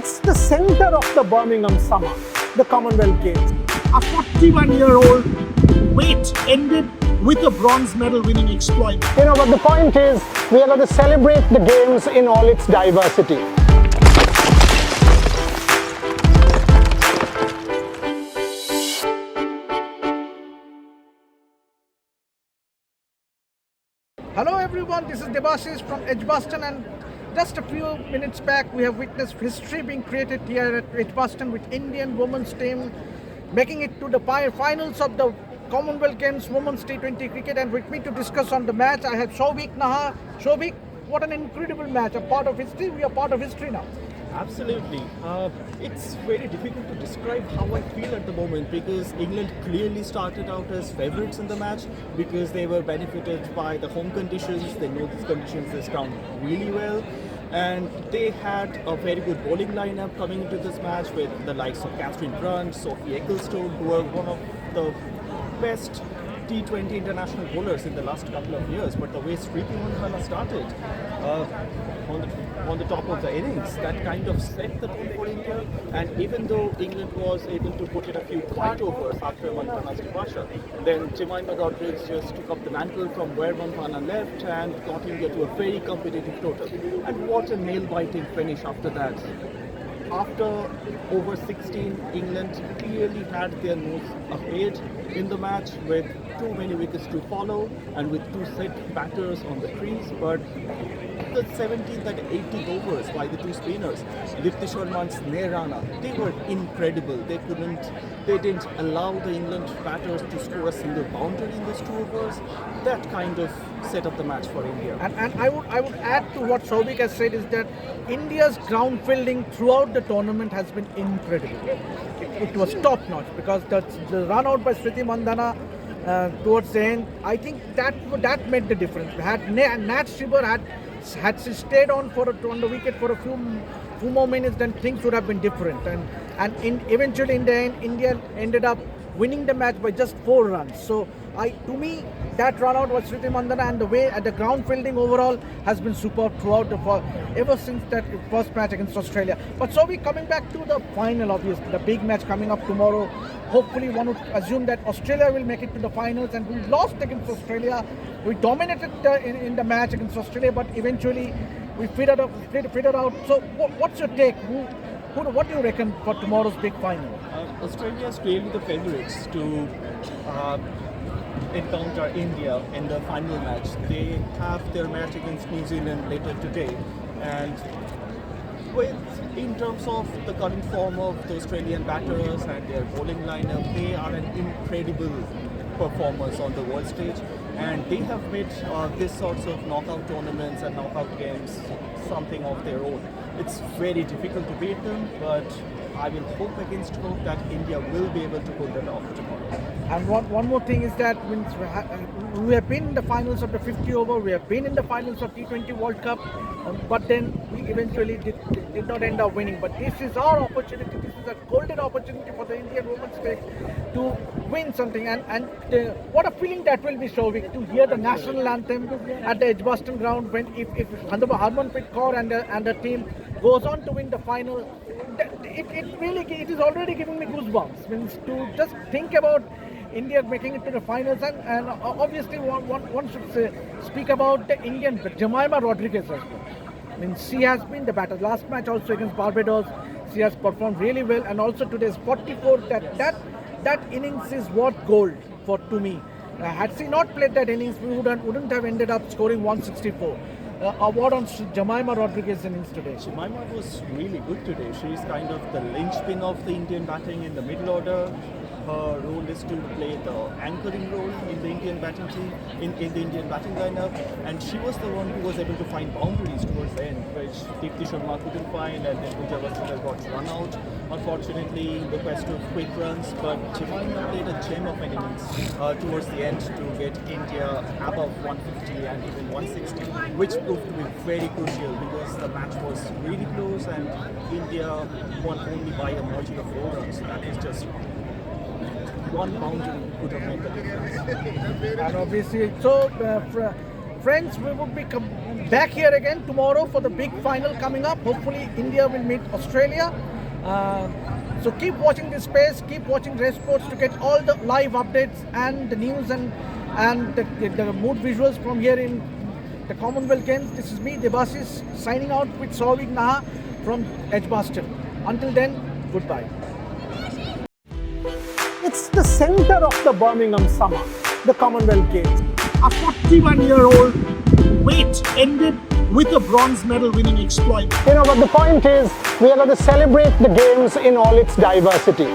It's the center of the Birmingham summer, the Commonwealth Games. A 41-year-old wait ended with a bronze medal winning exploit. But the point is, we are going to celebrate the Games in all its diversity. Hello everyone, this is Debashis from Edgbaston, and just a few minutes back we have witnessed history being created here at Edgbaston with Indian women's team making it to the finals of the Commonwealth Games Women's T20 Cricket. And with me to discuss on the match I have Shobik Naha. Shobik, what an incredible match, a part of history. We are part of history now. Absolutely. It's very difficult to describe how I feel at the moment, because England clearly started out as favourites in the match because they were benefited by the home conditions. They know these conditions, this ground really well, and they had a very good bowling lineup coming into this match with the likes of Catherine Brunt, Sophie Ecclestone, who were one of the best T20 international bowlers in the last couple of years. But the way Smriti Mandhana started on the top of the innings, that kind of set the tone for India. And even though England was able to put in a few quiet overs after Mandhana's departure, then Jemimah Rodrigues just took up the mantle from where Mandhana left and got India to a very competitive total. And what a nail-biting finish after that. After over 16, England clearly had their nose ahead in the match with too many wickets to follow and with two set batters on the crease. But the 17th and 18th overs by the two spinners, Dipti Sharma and Sneha Rana, they were incredible. They didn't allow the England batters to score a single boundary in those two overs. That kind of set up the match for India. And I would add to what Shobik has said is that India's ground fielding throughout the tournament has been incredible. It was top notch, because the run out by Smriti Mandhana towards the end, I think that made the difference. Had Nat Shibber had she stayed on the wicket for a few more minutes, then things would have been different. And eventually in the end, India ended up winning the match by just 4 runs. So to me, that run out was Smriti Mandhana, and the way the ground fielding overall has been superb throughout ever since that first match against Australia. But so we coming back to the final, obviously the big match coming up tomorrow. Hopefully one would assume that Australia will make it to the finals, and we lost against Australia. We dominated in the match against Australia, but eventually we figured out. So what's your take? What do you reckon for tomorrow's big final? Australia is clearly the favourites to encounter India in the final match. They have their match against New Zealand later today, and in terms of the current form of the Australian batters and their bowling lineup, they are an incredible performers on the world stage, and they have made these sorts of knockout tournaments and knockout games something of their own. It's very difficult to beat them, but I will hope against hope that India will be able to pull that off tomorrow. And one more thing is that we have been in the finals of the 50 over, we have been in the finals of T20 World Cup, but then we eventually did not end up winning. But this is our opportunity, this is a golden opportunity for the Indian women's team to win something. And what a feeling that will be, Shobik, to hear the national anthem at the Edgbaston ground when if Harmanpreet Kaur and the team goes on to win the final. It is already giving me goosebumps. Means to just think about India making it to the finals, and obviously one should speak about the Indian Jemimah Rodrigues as well. I mean, she has been the batter. Last match also against Barbados, she has performed really well, and also today's 44. That innings is worth gold to me. Had she not played that innings, we wouldn't have ended up scoring 164. Award on Jemimah Rodrigues' innings today. Jemimah was really good today. She's kind of the linchpin of the Indian batting in the middle order. Her role is to play the anchoring role in the Indian batting team, in the Indian batting lineup, and she was the one who was able to find boundaries towards the end, which Dipti Sharma couldn't find, and then Pooja Vasudha got run out, unfortunately, in the quest of quick runs. But Jemimah played a gem of an innings towards the end to get India above 150 and even 160, which proved to be very crucial because the match was really close and India won only by a margin of 4 runs. That is just one boundary could have made the difference. And obviously, so friends, we will be back here again tomorrow for the big final coming up. Hopefully, India will meet Australia. So keep watching this space, keep watching RevSportz to get all the live updates and the news and the mood visuals from here in the Commonwealth Games. This is me, Debasis, signing out with Souvik Naha from Edgbaston. Until then, goodbye. It's the center of the Birmingham summer, the Commonwealth Games. A 41-year-old wait ended with a bronze medal winning exploit. But the point is, we are going to celebrate the games in all its diversity.